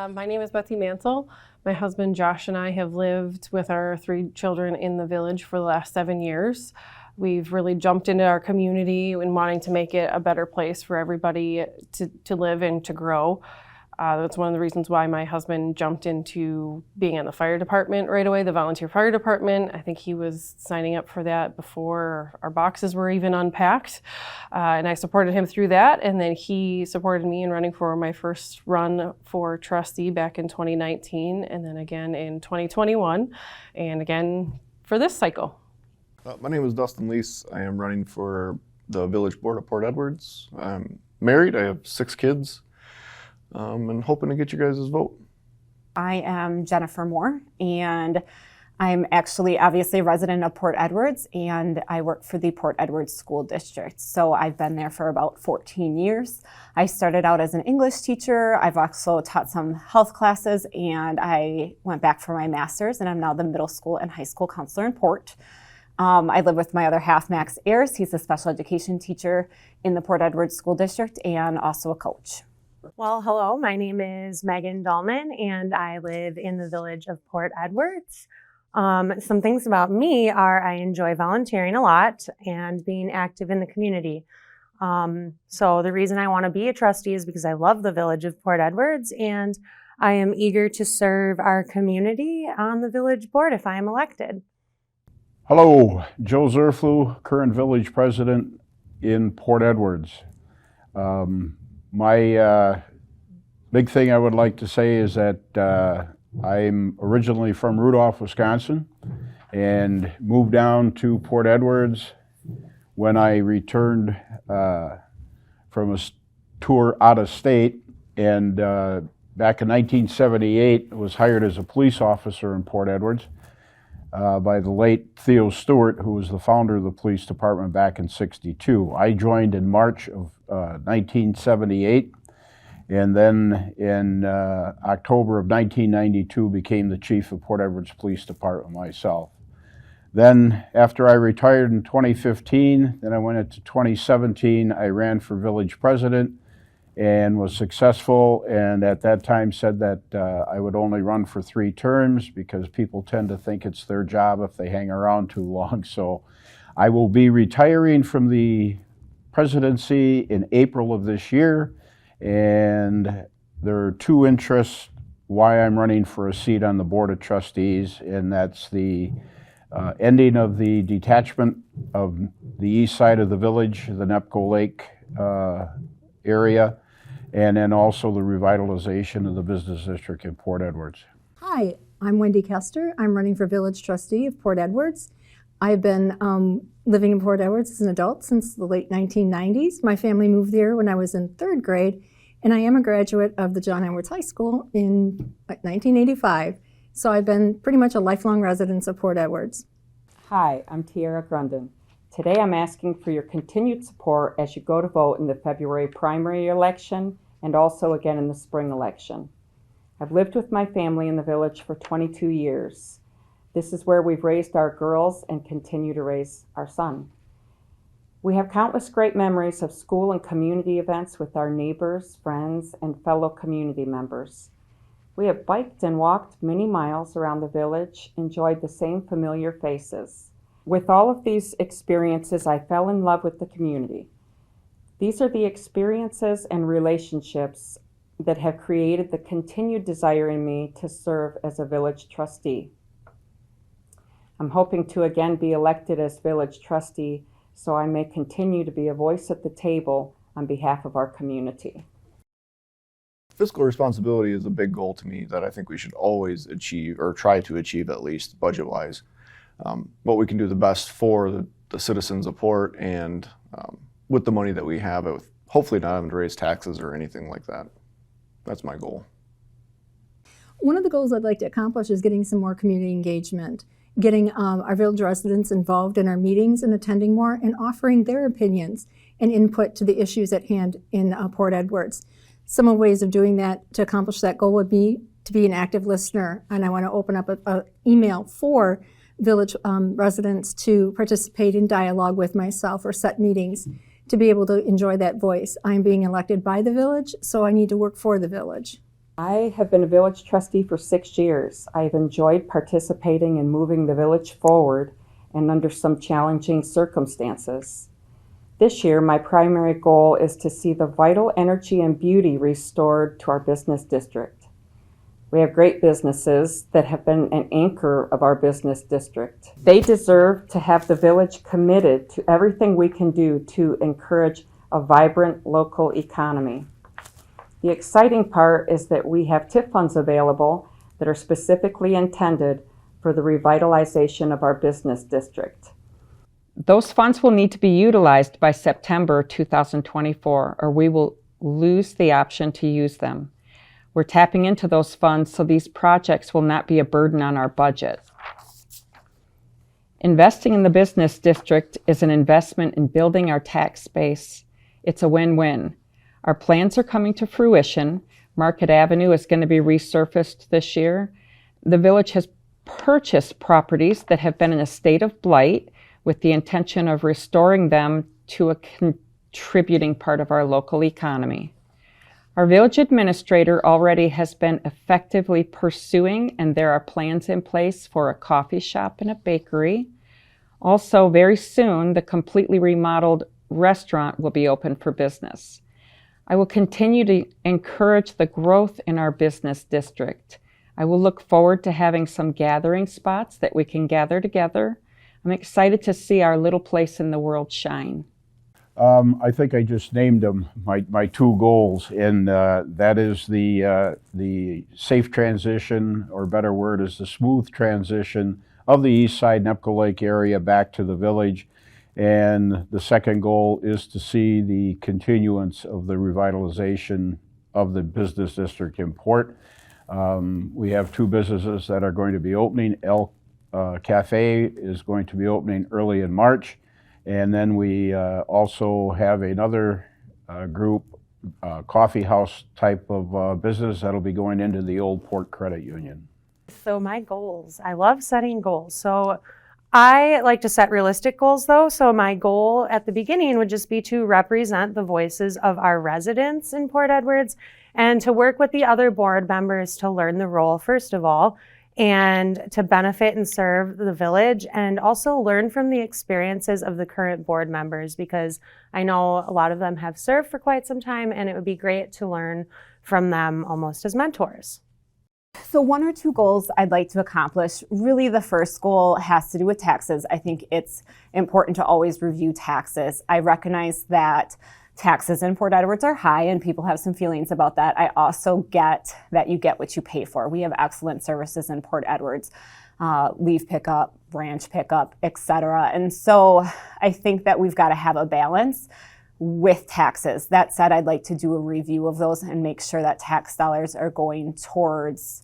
My name is Betsy Mansell. My husband Josh and I have lived with our 3 children in the village for the last 7 years. We've really jumped into our community and wanting to make it a better place for everybody to live and to grow. That's one of the reasons why my husband jumped into being in the fire department right away, the volunteer fire department. I think he was signing up for that before our boxes were even unpacked. And I supported him through that. And then he supported me in running for my first run for trustee back in 2019, and then again in 2021, and again for this cycle. My name is Dustin Lease. I am running for the Village Board of Port Edwards. I'm married. I have 6 kids. And hoping to get you guys' vote. I am Jennifer Moore, and I'm actually obviously a resident of Port Edwards, and I work for the Port Edwards School District. So I've been there for about 14 years. I started out as an English teacher. I've also taught some health classes, and I went back for my master's, and I'm now the middle school and high school counselor in Port. I live with my other half, Max Ayers. He's a special education teacher in the Port Edwards School District and also a coach. Well, hello, my name is Megan Dahlman, and I live in the village of Port Edwards. Some things about me are I enjoy volunteering a lot and being active in the community. So the reason I want to be a trustee is because I love the village of Port Edwards, and I am eager to serve our community on the village board if I am elected. Hello, Joe Zerflu, current village president in Port Edwards. My big thing I would like to say is that I'm originally from Rudolph, Wisconsin, and moved down to Port Edwards when I returned from a tour out of state. And back in 1978, I was hired as a police officer in Port Edwards by the late Theo Stewart, who was the founder of the police department back in '62. I joined in March of 1978, and then in October of 1992 became the chief of Port Edwards Police Department myself. Then after I retired in 2015, then I went into 2017, I ran for village president and was successful, and at that time said that I would only run for 3 terms because people tend to think it's their job if they hang around too long. So I will be retiring from the presidency in April of this year, and there are 2 interests why I'm running for a seat on the Board of Trustees, and that's the ending of the detachment of the east side of the village, the Nepco Lake area, and then also the revitalization of the business district in Port Edwards. Hi, I'm Wendy Kester. I'm running for village trustee of Port Edwards. I've been living in Port Edwards as an adult since the late 1990s. My family moved there when I was in 3rd grade, and I am a graduate of the John Edwards High School in 1985. So I've been pretty much a lifelong resident of Port Edwards. Hi, I'm Tiara Grundon. Today I'm asking for your continued support as you go to vote in the February primary election and also again in the spring election. I've lived with my family in the village for 22 years. This is where we've raised our girls and continue to raise our son. We have countless great memories of school and community events with our neighbors, friends, and fellow community members. We have biked and walked many miles around the village, enjoyed the same familiar faces. With all of these experiences, I fell in love with the community. These are the experiences and relationships that have created the continued desire in me to serve as a village trustee. I'm hoping to again be elected as village trustee so I may continue to be a voice at the table on behalf of our community. Fiscal responsibility is a big goal to me that I think we should always achieve, or try to achieve at least, budget-wise. What we can do the best for the citizens of Port, and with the money that we have, hopefully not having to raise taxes or anything like that. That's my goal. One of the goals I'd like to accomplish is getting some more community engagement, getting our village residents involved in our meetings and attending more, and offering their opinions and input to the issues at hand in Port Edwards. Some of the ways of doing that to accomplish that goal would be to be an active listener, and I want to open up an email for village residents to participate in dialogue with myself or set meetings to be able to enjoy that voice. I'm being elected by the village, so I need to work for the village. I have been a village trustee for 6 years. I have enjoyed participating in moving the village forward and under some challenging circumstances. This year, my primary goal is to see the vital energy and beauty restored to our business district. We have great businesses that have been an anchor of our business district. They deserve to have the village committed to everything we can do to encourage a vibrant local economy. The exciting part is that we have TIF funds available that are specifically intended for the revitalization of our business district. Those funds will need to be utilized by September 2024, or we will lose the option to use them. We're tapping into those funds so these projects will not be a burden on our budget. Investing in the business district is an investment in building our tax base. It's a win-win. Our plans are coming to fruition. Market Avenue is going to be resurfaced this year. The village has purchased properties that have been in a state of blight with the intention of restoring them to a contributing part of our local economy. Our village administrator already has been effectively pursuing, and there are plans in place for a coffee shop and a bakery. Also, very soon, the completely remodeled restaurant will be open for business. I will continue to encourage the growth in our business district. I will look forward to having some gathering spots that we can gather together. I'm excited to see our little place in the world shine. I think I just named them, my two goals, and that is the safe transition, or better word is the smooth transition of the East Side Nepco Lake area back to the village. And the second goal is to see the continuance of the revitalization of the business district in Port. We have two businesses that are going to be opening. El Cafe is going to be opening early in March. And then we also have another group, coffee house type of business that'll be going into the old Port Credit Union. So my goals, I love setting goals. So I like to set realistic goals though. So my goal at the beginning would just be to represent the voices of our residents in Port Edwards and to work with the other board members to learn the role, first of all, and to benefit and serve the village, and also learn from the experiences of the current board members, because I know a lot of them have served for quite some time, and it would be great to learn from them almost as mentors. So one or two goals I'd like to accomplish. Really, the first goal has to do with taxes. I think it's important to always review taxes. I recognize that taxes in Port Edwards are high and people have some feelings about that. I also get that you get what you pay for. We have excellent services in Port Edwards, leaf pickup, branch pickup, etc. And so I think that we've got to have a balance with taxes. That said, I'd like to do a review of those and make sure that tax dollars are going towards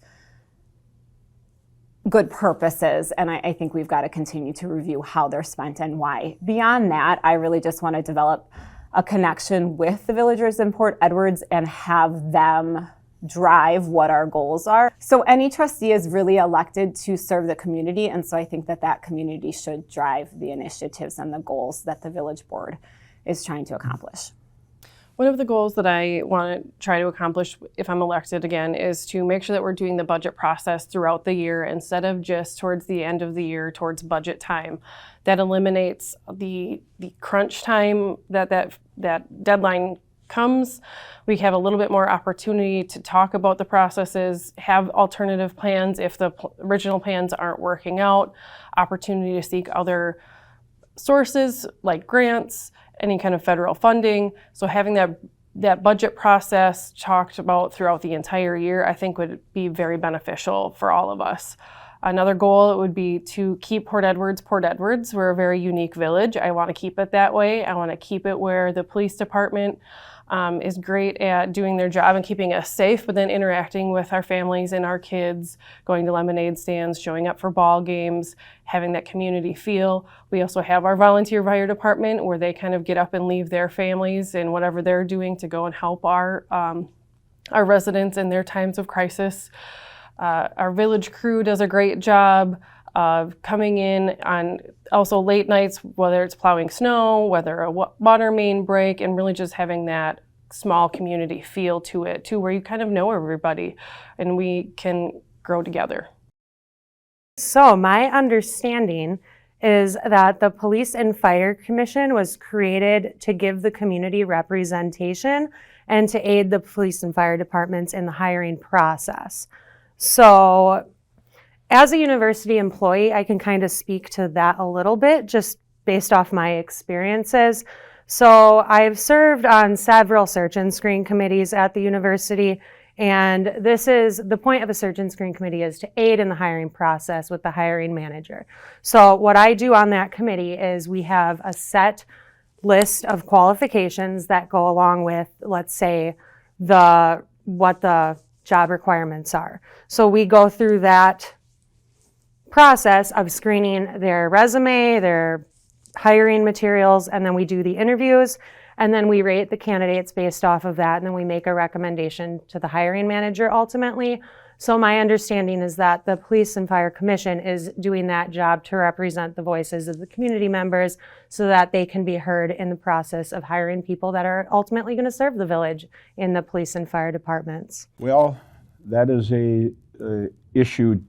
good purposes. And I think we've got to continue to review how they're spent and why. Beyond that, I really just want to develop a connection with the villagers in Port Edwards and have them drive what our goals are. So any trustee is really elected to serve the community. And so I think that that community should drive the initiatives and the goals that the village board is trying to accomplish. One of the goals that I want to try to accomplish if I'm elected again is to make sure that we're doing the budget process throughout the year instead of just towards the end of the year, towards budget time. That eliminates the crunch time that deadline comes. We have a little bit more opportunity to talk about the processes, have alternative plans if the original plans aren't working out, opportunity to seek other sources like grants, any kind of federal funding. So having that budget process talked about throughout the entire year, I think would be very beneficial for all of us. Another goal would be to keep Port Edwards. We're a very unique village. I want to keep it that way. I want to keep it where the police department is great at doing their job and keeping us safe, but then interacting with our families and our kids, going to lemonade stands, showing up for ball games, having that community feel. We also have our volunteer fire department where they kind of get up and leave their families and whatever they're doing to go and help our residents in their times of crisis. Our village crew does a great job of coming in on also late nights, whether it's plowing snow, whether a water main break, and really just having that small community feel to it too, where you kind of know everybody and we can grow together. So my understanding is that the Police and Fire Commission was created to give the community representation and to aid the police and fire departments in the hiring process. So as a university employee, I can kind of speak to that a little bit just based off my experiences. So I've served on several search and screen committees at the university, and this is the point of a search and screen committee is to aid in the hiring process with the hiring manager. So what I do on that committee is we have a set list of qualifications that go along with, let's say, what the job requirements are. So we go through that process of screening their resume, their hiring materials, and then we do the interviews, and then we rate the candidates based off of that, and then we make a recommendation to the hiring manager ultimately. So my understanding is that the Police and Fire Commission is doing that job to represent the voices of the community members so that they can be heard in the process of hiring people that are ultimately going to serve the village in the police and fire departments. Well, that is a issue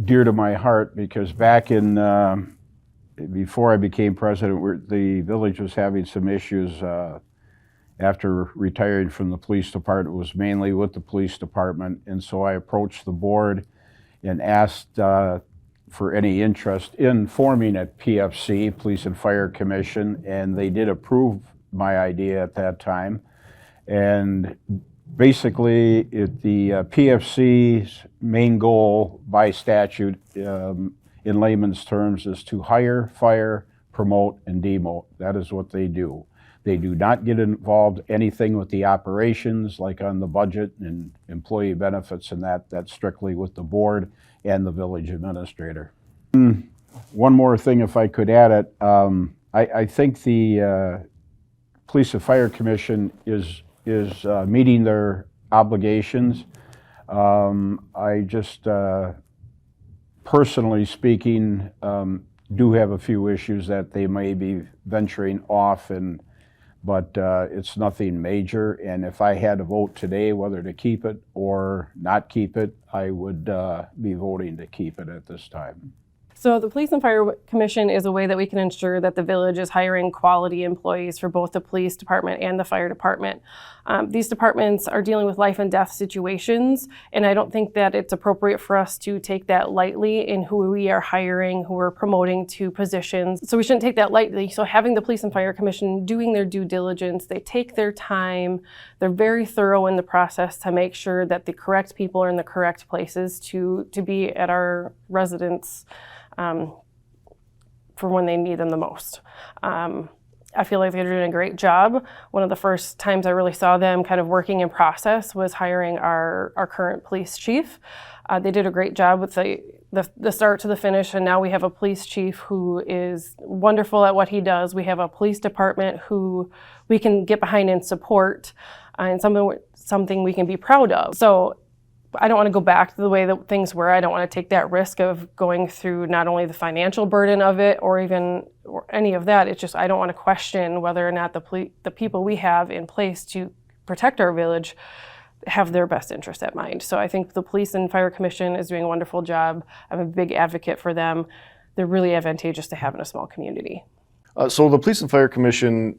dear to my heart because back in, before I became president, the village was having some issues after retiring from the police department. It was mainly with the police department, and so I approached the board and asked for any interest in forming a PFC, Police and Fire Commission, and they did approve my idea at that time. And basically, the PFC's main goal by statute, in layman's terms, is to hire, fire, promote, and demote. That is what they do. They do not get involved anything with the operations, like on the budget and employee benefits and that. That's strictly with the board and the village administrator. One more thing, if I could add it. I think the Police and Fire Commission is meeting their obligations. I just, personally speaking, do have a few issues that they may be venturing off, but it's nothing major. And if I had to vote today whether to keep it or not keep it, I would be voting to keep it at this time. So the Police and Fire Commission is a way that we can ensure that the village is hiring quality employees for both the police department and the fire department. These departments are dealing with life and death situations, and I don't think that it's appropriate for us to take that lightly in who we are hiring, who we're promoting to positions. So we shouldn't take that lightly. So having the Police and Fire Commission doing their due diligence, they take their time, they're very thorough in the process to make sure that the correct people are in the correct places to be at our residents for when they need them the most. I feel like they're doing a great job. One of the first times I really saw them kind of working in process was hiring our current police chief. They did a great job with the start to the finish, and now we have a police chief who is wonderful at what he does. We have a police department who we can get behind and support, and something we can be proud of. So I don't want to go back to the way that things were. I don't want to take that risk of going through not only the financial burden of it or any of that. It's just I don't want to question whether or not the people we have in place to protect our village have their best interest at mind. So I think the Police and Fire Commission is doing a wonderful job. I'm a big advocate for them. They're really advantageous to have in a small community. So the Police and Fire Commission,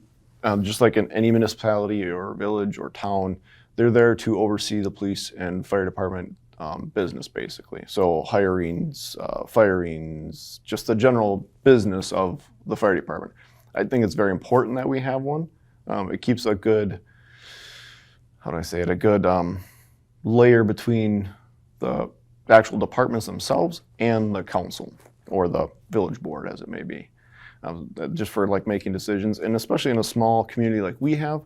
just like in any municipality or village or town, they're there to oversee the police and fire department business, basically. So hirings, firings, just the general business of the fire department. I think it's very important that we have one. It keeps a good, a good layer between the actual departments themselves and the council or the village board, as it may be, just for like making decisions. And especially in a small community like we have,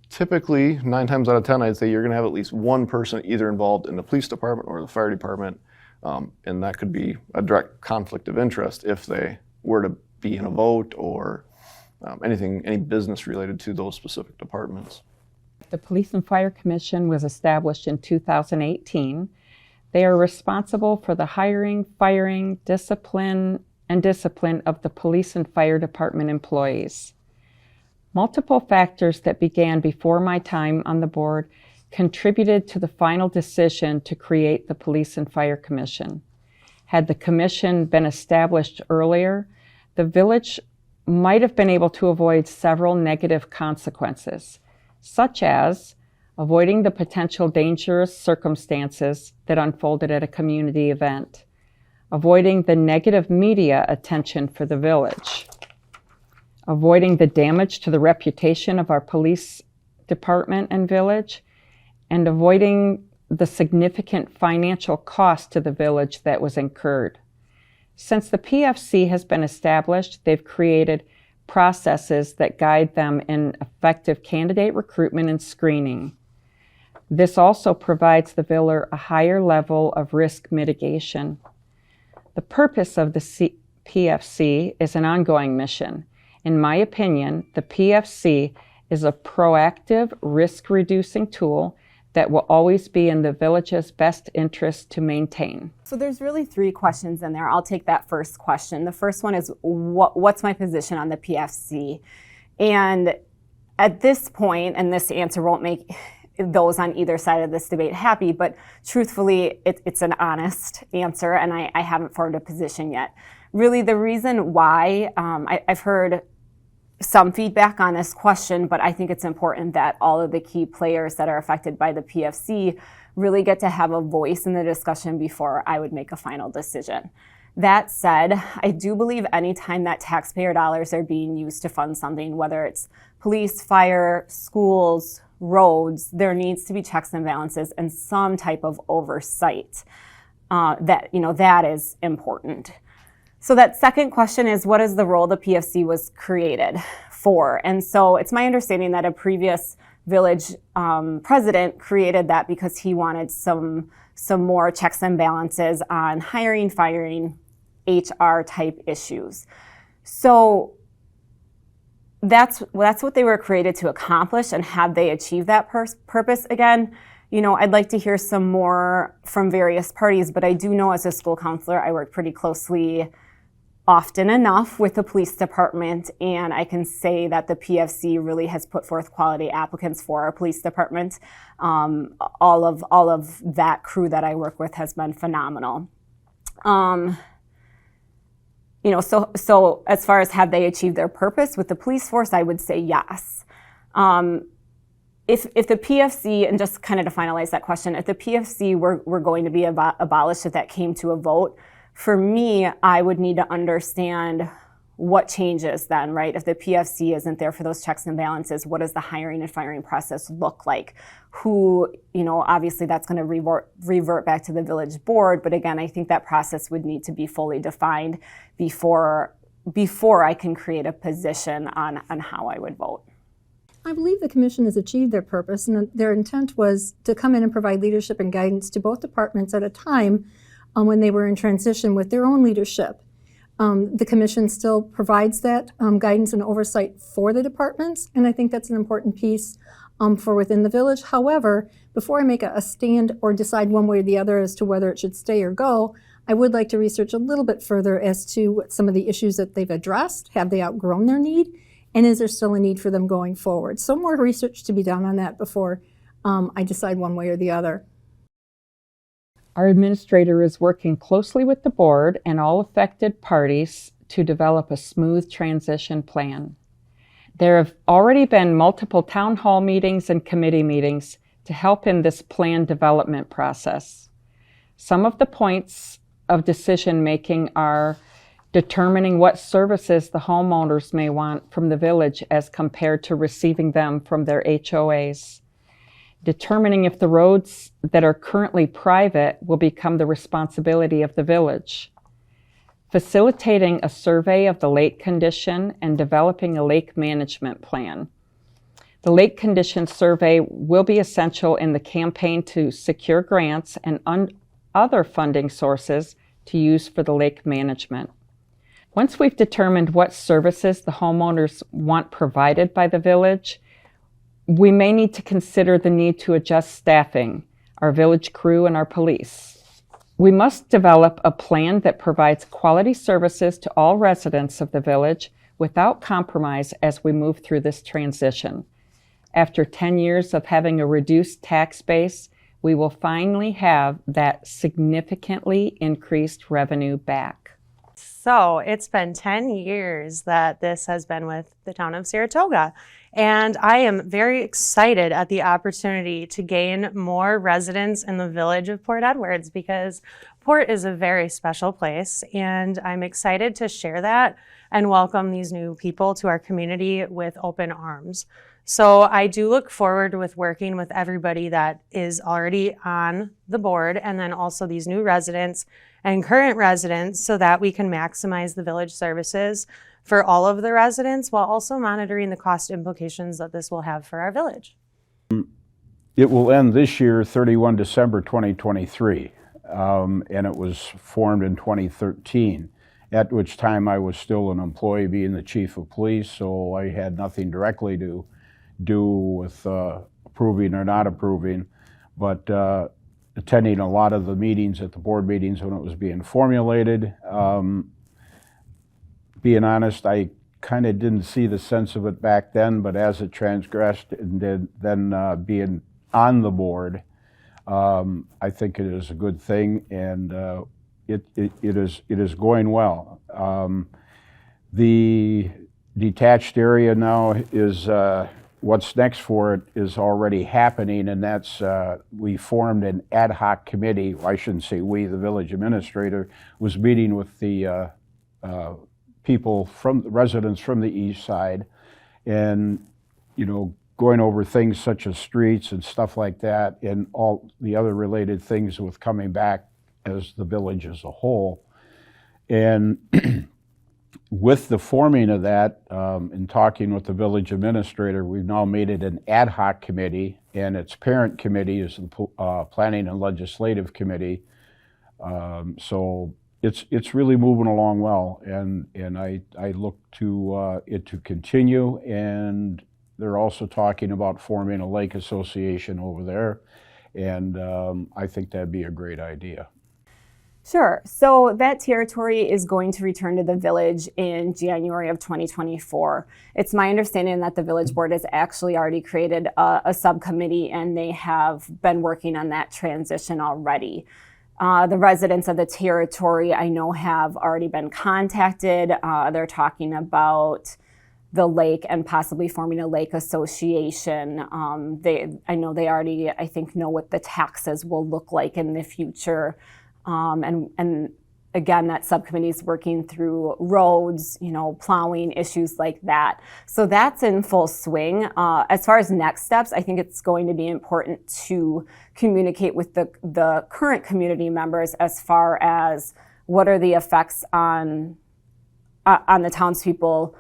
typically, 9 times out of 10, I'd say you're going to have at least one person either involved in the police department or the fire department, and that could be a direct conflict of interest if they were to be in a vote or any business related to those specific departments. The Police and Fire Commission was established in 2018. They are responsible for the hiring, firing, discipline of the police and fire department employees. Multiple factors that began before my time on the board contributed to the final decision to create the Police and Fire Commission. Had the commission been established earlier, the village might have been able to avoid several negative consequences, such as avoiding the potential dangerous circumstances that unfolded at a community event, avoiding the negative media attention for the village, avoiding the damage to the reputation of our police department and village, and avoiding the significant financial cost to the village that was incurred. Since the PFC has been established, they've created processes that guide them in effective candidate recruitment and screening. This also provides the village a higher level of risk mitigation. The purpose of the PFC is an ongoing mission. In my opinion, the PFC is a proactive, risk-reducing tool that will always be in the village's best interest to maintain. So there's really 3 questions in there. I'll take that first question. The first one is, what's my position on the PFC? And at this point, and this answer won't make those on either side of this debate happy, but truthfully, it's an honest answer, and I haven't formed a position yet. Really, the reason why, I've heard some feedback on this question, but I think it's important that all of the key players that are affected by the PFC really get to have a voice in the discussion before I would make a final decision. That said, I do believe anytime that taxpayer dollars are being used to fund something, whether it's police, fire, schools, roads, there needs to be checks and balances and some type of oversight. That is important. So that second question is, what is the role the PFC was created for? And so it's my understanding that a previous village president created that because he wanted some more checks and balances on hiring, firing, HR type issues. So that's what they were created to accomplish, and have they achieved that purpose? Again, I'd like to hear some more from various parties, but I do know as a school counselor, I work pretty closely often enough with the police department, and I can say that the PFC really has put forth quality applicants for our police department. All of that crew that I work with has been phenomenal. So as far as have they achieved their purpose with the police force, I would say yes. If the PFC, and just kind of to finalize that question, if the PFC were going to be abolished, if that came to a vote, for me, I would need to understand what changes then, right? If the PFC isn't there for those checks and balances, what does the hiring and firing process look like? Who, obviously that's going to revert back to the village board, but again, I think that process would need to be fully defined before I can create a position on how I would vote. I believe the commission has achieved their purpose, and their intent was to come in and provide leadership and guidance to both departments at a time when they were in transition with their own leadership. The commission still provides that guidance and oversight for the departments, and I think that's an important piece for within the village. However, before I make a stand or decide one way or the other as to whether it should stay or go, I would like to research a little bit further as to what some of the issues that they've addressed. Have they outgrown their need? And is there still a need for them going forward? So more research to be done on that before I decide one way or the other. Our administrator is working closely with the board and all affected parties to develop a smooth transition plan. There have already been multiple town hall meetings and committee meetings to help in this plan development process. Some of the points of decision making are determining what services the homeowners may want from the village as compared to receiving them from their HOAs. Determining if the roads that are currently private will become the responsibility of the village. Facilitating a survey of the lake condition and developing a lake management plan. The lake condition survey will be essential in the campaign to secure grants and other funding sources to use for the lake management. Once we've determined what services the homeowners want provided by the village, we may need to consider the need to adjust staffing, our village crew, and our police. We must develop a plan that provides quality services to all residents of the village without compromise as we move through this transition. After 10 years of having a reduced tax base, we will finally have that significantly increased revenue back. So it's been 10 years that this has been with the town of Saratoga. And I am very excited at the opportunity to gain more residents in the village of Port Edwards, because Port is a very special place. And I'm excited to share that and welcome these new people to our community with open arms. So I do look forward with working with everybody that is already on the board, and then also these new residents and current residents, so that we can maximize the village services for all of the residents while also monitoring the cost implications that this will have for our village. It will end this year, 31 December 2023, and it was formed in 2013, at which time I was still an employee, being the chief of police, so I had nothing directly to do with approving or not approving, but attending a lot of the meetings at the board meetings when it was being formulated. Being honest, I kind of didn't see the sense of it back then, but as it transgressed and then being on the board, I think it is a good thing, and it is going well. The detached area now is what's next for it is already happening, and that's we formed an ad hoc committee. Well, I shouldn't say we, the village administrator was meeting with the people from residents from the east side, and going over things such as streets and stuff like that, and all the other related things with coming back as the village as a whole. And with the forming of that, and talking with the village administrator, we've now made it an ad hoc committee, and its parent committee is the Planning and Legislative Committee. So it's really moving along well, and I look to it to continue. And they're also talking about forming a lake association over there, and I think that'd be a great idea. Sure. So that territory is going to return to the village in January of 2024. It's my understanding that the village board has actually already created a subcommittee, and they have been working on that transition already. The residents of the territory, I know, have already been contacted. They're talking about the lake and possibly forming a lake association. I know they already, I think, know what the taxes will look like in the future. And again, that subcommittee is working through roads, plowing, issues like that. So that's in full swing. As far as next steps, I think it's going to be important to communicate with the current community members as far as what are the effects on the townspeople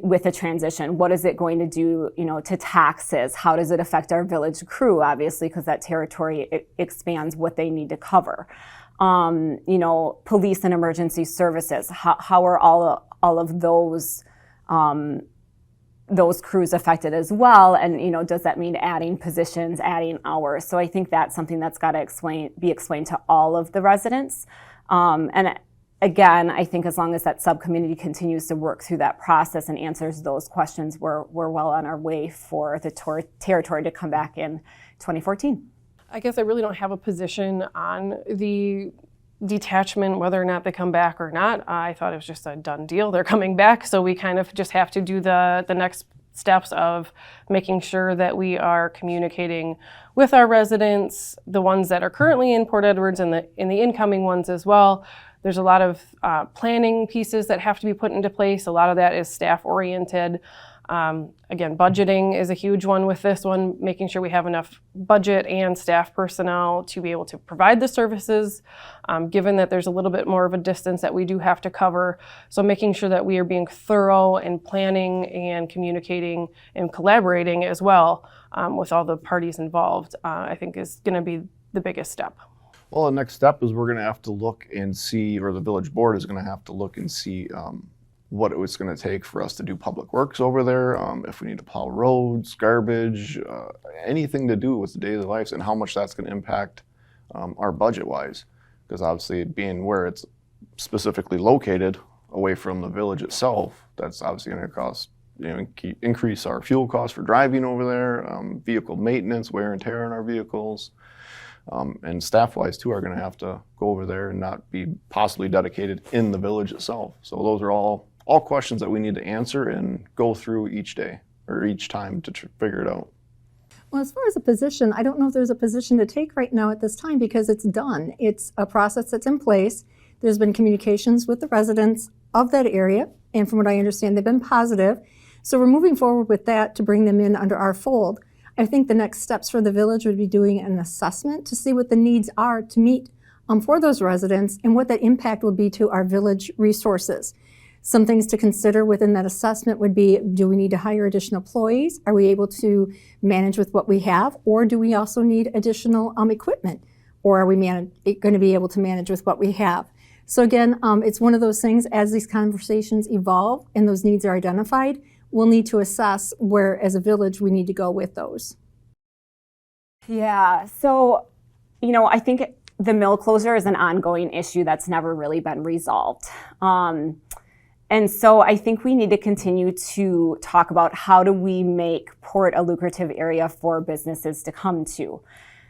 with the transition. What is it going to do, to taxes? How does it affect our village crew, obviously, because that territory expands what they need to cover. Police and emergency services. How are all of those crews affected as well? And does that mean adding positions, adding hours? So I think that's something that's got to be explained to all of the residents. And again, I think as long as that subcommittee continues to work through that process and answers those questions, we're well on our way for the territory to come back in 2014. I guess I really don't have a position on the detachment, whether or not they come back or not. I thought it was just a done deal. They're coming back, so we kind of just have to do the next steps of making sure that we are communicating with our residents, the ones that are currently in Port Edwards and the incoming ones as well. There's a lot of planning pieces that have to be put into place. A lot of that is staff-oriented. Again, budgeting is a huge one with this one, making sure we have enough budget and staff personnel to be able to provide the services, given that there's a little bit more of a distance that we do have to cover. So making sure that we are being thorough in planning and communicating and collaborating as well with all the parties involved, I think is going to be the biggest step. Well, the next step is we're going to have to look and see, or the village board is going to have to look and see what it was going to take for us to do public works over there, if we need to plow roads, garbage, anything to do with the daily lives, and how much that's going to impact our budget-wise. Because obviously, being where it's specifically located, away from the village itself, that's obviously going to cost, increase our fuel costs for driving over there, vehicle maintenance, wear and tear on our vehicles, and staff-wise too are going to have to go over there and not be possibly dedicated in the village itself. So those are all questions that we need to answer and go through each day or each time to figure it out. Well, as far as a position, I don't know if there's a position to take right now at this time because it's done. It's a process that's in place. There's been communications with the residents of that area, and from what I understand, they've been positive. So we're moving forward with that to bring them in under our fold. I think the next steps for the village would be doing an assessment to see what the needs are to meet for those residents and what that impact would be to our village resources. Some things to consider within that assessment would be, do we need to hire additional employees? Are we able to manage with what we have? Or do we also need additional equipment? Or are we going to be able to manage with what we have? So again, it's one of those things, as these conversations evolve and those needs are identified, we'll need to assess where, as a village, we need to go with those. Yeah, so, I think the mill closure is an ongoing issue that's never really been resolved. And so I think we need to continue to talk about how do we make Port a lucrative area for businesses to come to.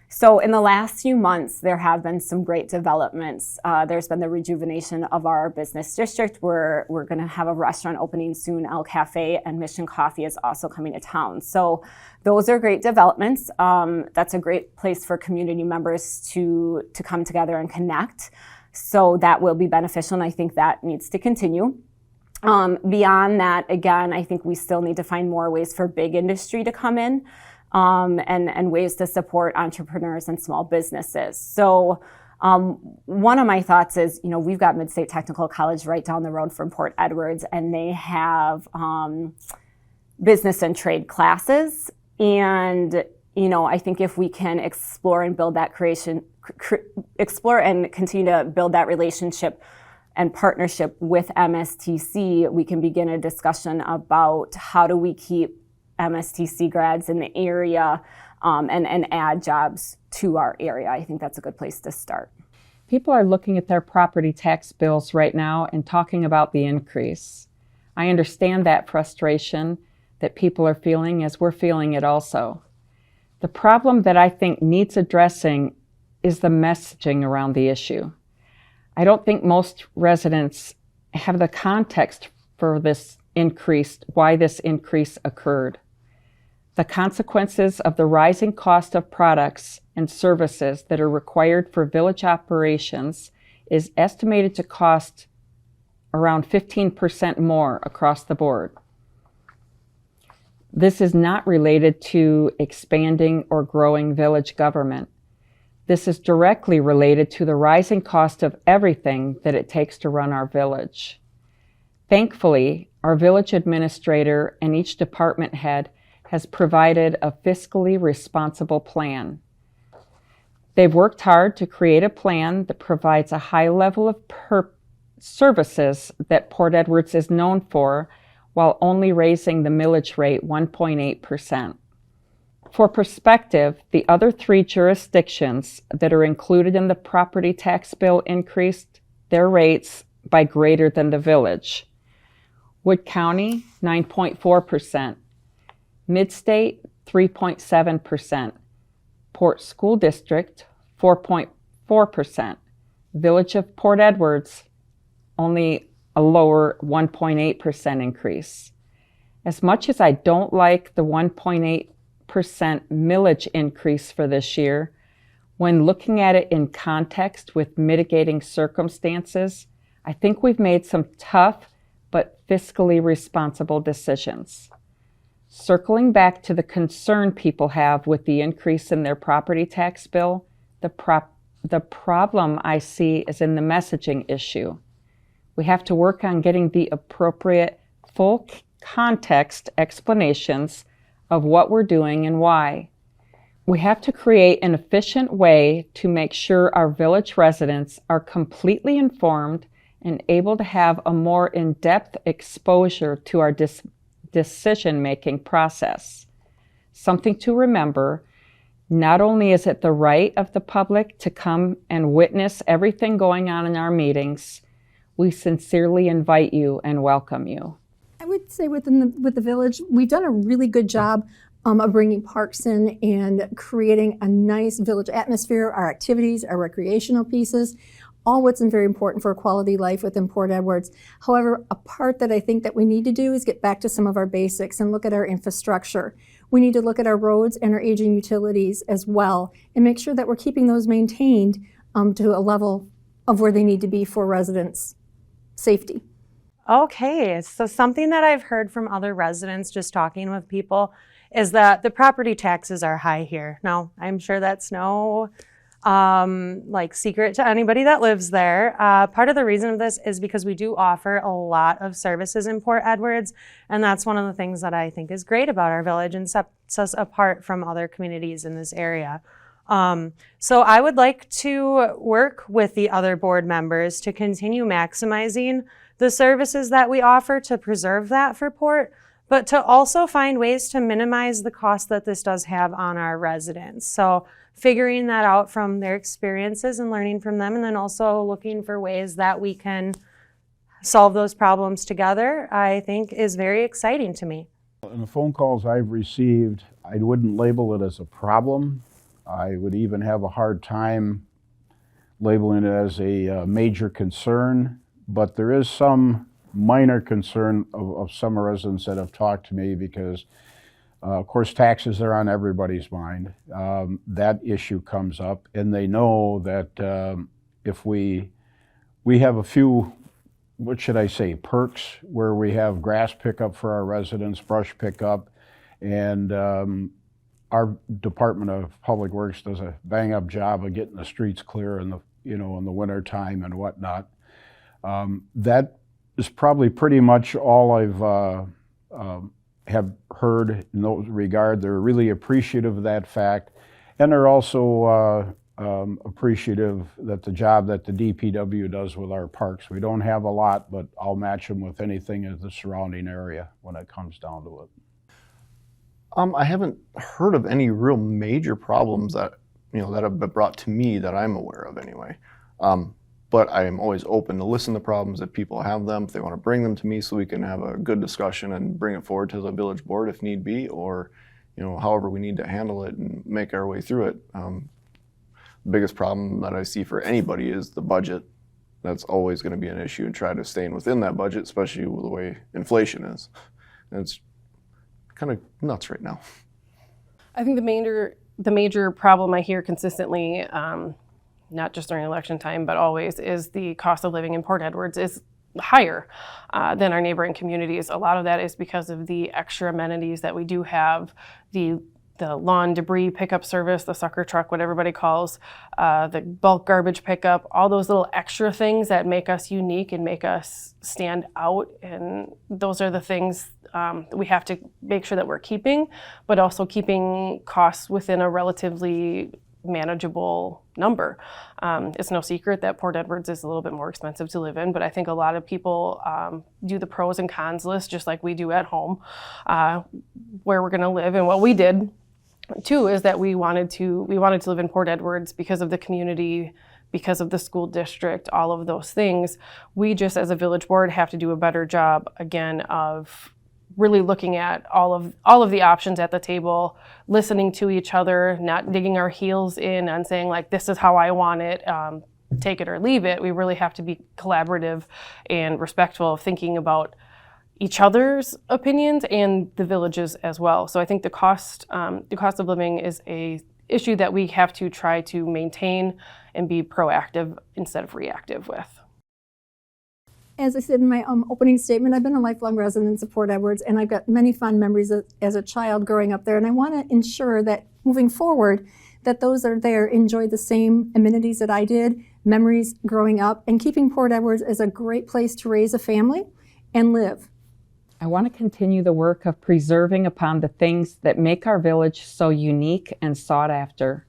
So in the last few months, there have been some great developments. There's been the rejuvenation of our business district. We're going to have a restaurant opening soon, El Cafe, and Mission Coffee is also coming to town. So those are great developments. That's a great place for community members to come together and connect. So that will be beneficial, and I think that needs to continue. Beyond that, again, I think we still need to find more ways for big industry to come in, and ways to support entrepreneurs and small businesses. So one of my thoughts is, we've got Mid-State Technical College right down the road from Port Edwards, and they have business and trade classes. And, I think if we can explore and build that explore and continue to build that relationship and partnership with MSTC, we can begin a discussion about how do we keep MSTC grads in the area and add jobs to our area. I think that's a good place to start. People are looking at their property tax bills right now and talking about the increase. I understand that frustration that people are feeling, as we're feeling it also. The problem that I think needs addressing is the messaging around the issue. I don't think most residents have the context for this increase, why this increase occurred. The consequences of the rising cost of products and services that are required for village operations is estimated to cost around 15% more across the board. This is not related to expanding or growing village government. This is directly related to the rising cost of everything that it takes to run our village. Thankfully, our village administrator and each department head has provided a fiscally responsible plan. They've worked hard to create a plan that provides a high level of services that Port Edwards is known for, while only raising the millage rate 1.8%. For perspective, the other 3 jurisdictions that are included in the property tax bill increased their rates by greater than the village. Wood County, 9.4%. Mid-State, 3.7%. Port School District, 4.4%. Village of Port Edwards, only a lower 1.8% increase. As much as I don't like the 1.8% millage increase for this year, when looking at it in context with mitigating circumstances, I think we've made some tough but fiscally responsible decisions. Circling back to the concern people have with the increase in their property tax bill, the problem I see is in the messaging issue. We have to work on getting the appropriate full context explanations of what we're doing and why. We have to create an efficient way to make sure our village residents are completely informed and able to have a more in-depth exposure to our decision-making process. Something to remember, not only is it the right of the public to come and witness everything going on in our meetings, We sincerely invite you and welcome you. I would say with the village, we've done a really good job of bringing parks in and creating a nice village atmosphere, our activities, our recreational pieces, all what's very important for a quality life within Port Edwards. However, a part that I think that we need to do is get back to some of our basics and look at our infrastructure. We need to look at our roads and our aging utilities as well and make sure that we're keeping those maintained to a level of where they need to be for residents' safety. Okay, so something that I've heard from other residents just talking with people is that the property taxes are high here. Now, I'm sure that's no secret to anybody that lives there. Part of the reason of this is because we do offer a lot of services in Port Edwards, and that's one of the things that I think is great about our village and sets us apart from other communities in this area. So I would like to work with the other board members to continue maximizing the services that we offer to preserve that for Port, but to also find ways to minimize the cost that this does have on our residents. So figuring that out from their experiences and learning from them, and then also looking for ways that we can solve those problems together, I think is very exciting to me. In the phone calls I've received, I wouldn't label it as a problem. I would even have a hard time labeling it as a major concern, but there is some minor concern of some residents that have talked to me because, of course, taxes are on everybody's mind. That issue comes up, and they know that if we have a few, what should I say, perks where we have grass pickup for our residents, brush pickup, and our Department of Public Works does a bang-up job of getting the streets clear in the winter time and whatnot. That is probably pretty much all I've have heard in those regard. They're really appreciative of that fact, and they're also appreciative that the job that the DPW does with our parks. We don't have a lot, but I'll match them with anything in the surrounding area when it comes down to it. I haven't heard of any real major problems that have been brought to me that I'm aware of anyway. But I am always open to listen to problems if people have them, if they want to bring them to me so we can have a good discussion and bring it forward to the village board if need be, or however we need to handle it and make our way through it. The biggest problem that I see for anybody is the budget. That's always going to be an issue, and try to stay within that budget, especially with the way inflation is. And it's kind of nuts right now. I think the major problem I hear consistently, not just during election time, but always, is the cost of living in Port Edwards is higher than our neighboring communities. A lot of that is because of the extra amenities that we do have, the lawn debris pickup service, the sucker truck, what everybody calls, the bulk garbage pickup, all those little extra things that make us unique and make us stand out. And those are the things we have to make sure that we're keeping, but also keeping costs within a relatively manageable number. It's no secret that Port Edwards is a little bit more expensive to live in, but I think a lot of people do the pros and cons list just like we do at home, where we're going to live. And what we did too is that we wanted to live in Port Edwards because of the community, because of the school district, all of those things. We just, as a village board, have to do a better job again of really looking at all of the options at the table, listening to each other, not digging our heels in and saying like, this is how I want it, take it or leave it. We really have to be collaborative and respectful of thinking about each other's opinions and the villages as well. So I think the cost of living is a issue that we have to try to maintain and be proactive instead of reactive with. As I said in my opening statement, I've been a lifelong resident of Port Edwards, and I've got many fond memories as a child growing up there. And I want to ensure that moving forward, that those that are there enjoy the same amenities that I did, memories growing up, and keeping Port Edwards as a great place to raise a family and live. I want to continue the work of preserving upon the things that make our village so unique and sought after.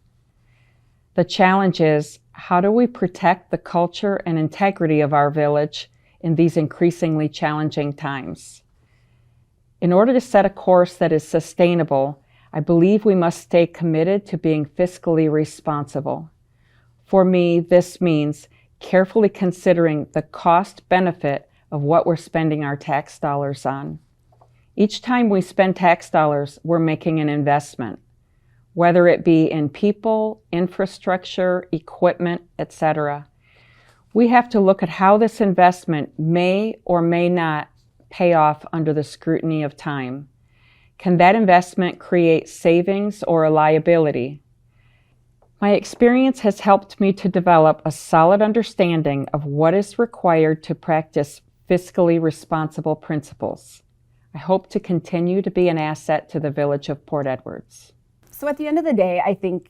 The challenge is, how do we protect the culture and integrity of our village in these increasingly challenging times? In order to set a course that is sustainable, I believe we must stay committed to being fiscally responsible. For me, this means carefully considering the cost benefit of what we're spending our tax dollars on. Each time we spend tax dollars, we're making an investment, whether it be in people, infrastructure, equipment, etc. We have to look at how this investment may or may not pay off under the scrutiny of time. Can that investment create savings or a liability? My experience has helped me to develop a solid understanding of what is required to practice fiscally responsible principles. I hope to continue to be an asset to the Village of Port Edwards. So at the end of the day, I think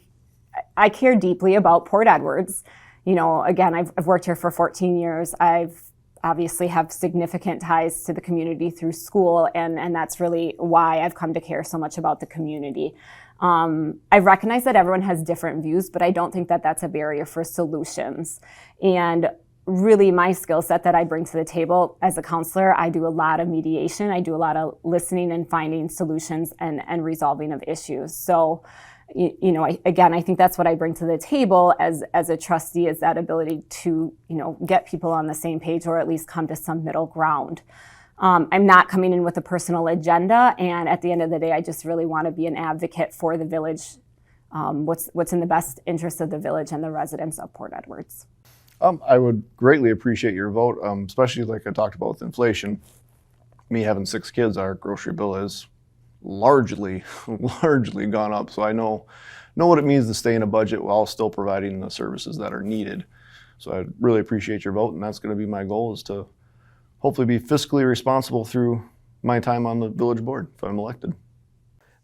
I care deeply about Port Edwards. You know, again, I've worked here for 14 years. I've obviously have significant ties to the community through school, and that's really why I've come to care so much about the community. I recognize that everyone has different views, but I don't think that that's a barrier for solutions. And really my skill set that I bring to the table as a counselor, I do a lot of mediation. I do a lot of listening and finding solutions and resolving of issues. So, you know, I think that's what I bring to the table as a trustee, is that ability to, you know, get people on the same page, or at least come to some middle ground. I'm not coming in with a personal agenda, and at the end of the day, I just really want to be an advocate for the village, what's in the best interest of the village and the residents of Port Edwards. I would greatly appreciate your vote, especially like I talked about with inflation. Me having 6 kids, our grocery bill has largely gone up. So I know what it means to stay in a budget while still providing the services that are needed. So I really appreciate your vote, and that's going to be my goal, is to hopefully be fiscally responsible through my time on the village board if I'm elected.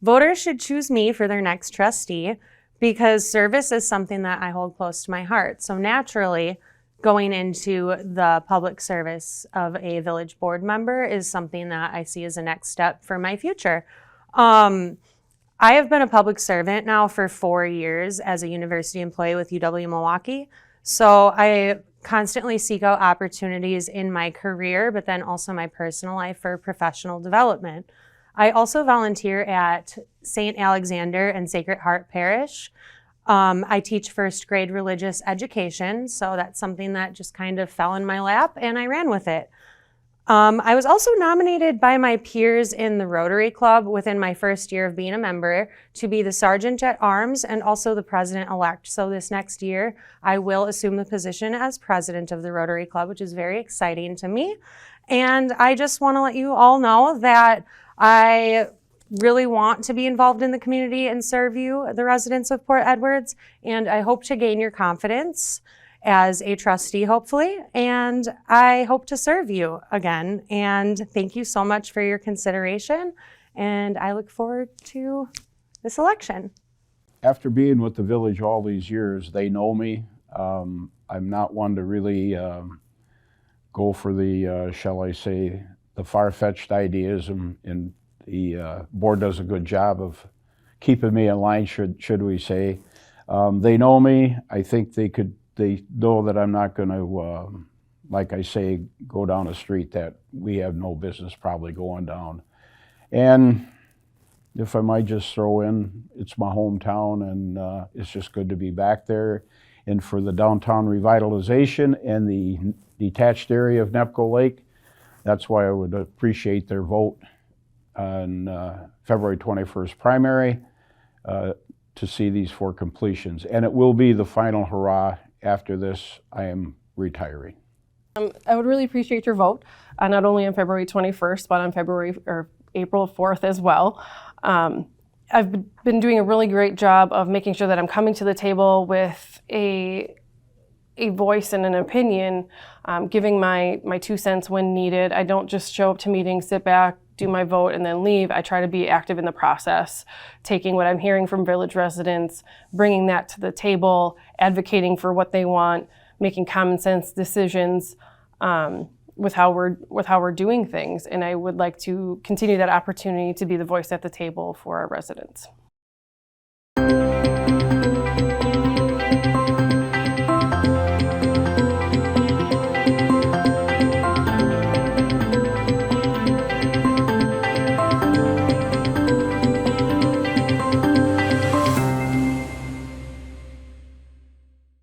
Voters should choose me for their next trustee because service is something that I hold close to my heart. So naturally, going into the public service of a village board member is something that I see as a next step for my future. I have been a public servant now for 4 years as a university employee with UW-Milwaukee. So I constantly seek out opportunities in my career, but then also my personal life for professional development. I also volunteer at St. Alexander and Sacred Heart Parish. I teach first grade religious education, so that's something that just kind of fell in my lap and I ran with it. I was also nominated by my peers in the Rotary Club within my first year of being a member to be the Sergeant at Arms and also the President-elect. So this next year, I will assume the position as President of the Rotary Club, which is very exciting to me. And I just want to let you all know that I really want to be involved in the community and serve you, the residents of Port Edwards, and I hope to gain your confidence as a trustee, hopefully, and I hope to serve you again. And thank you so much for your consideration, and I look forward to this election. After being with the village all these years, they know me. I'm not one to really go for the, shall I say, the far-fetched ideas, and the board does a good job of keeping me in line, should we say. They know me. I think they know that I'm not going to, like I say, go down a street that we have no business probably going down. And if I might just throw in, it's my hometown, and it's just good to be back there. And for the downtown revitalization and the detached area of Nepco Lake, that's why I would appreciate their vote on February 21st primary to see these 4 completions. And it will be the final hurrah. After this, I am retiring. I would really appreciate your vote, not only on February 21st, but on April 4th as well. I've been doing a really great job of making sure that I'm coming to the table with a voice and an opinion, giving my 2 cents when needed. I don't just show up to meetings, sit back, do my vote, and then leave. I try to be active in the process, taking what I'm hearing from village residents, bringing that to the table, advocating for what they want, making common sense decisions with how we're doing things. And I would like to continue that opportunity to be the voice at the table for our residents.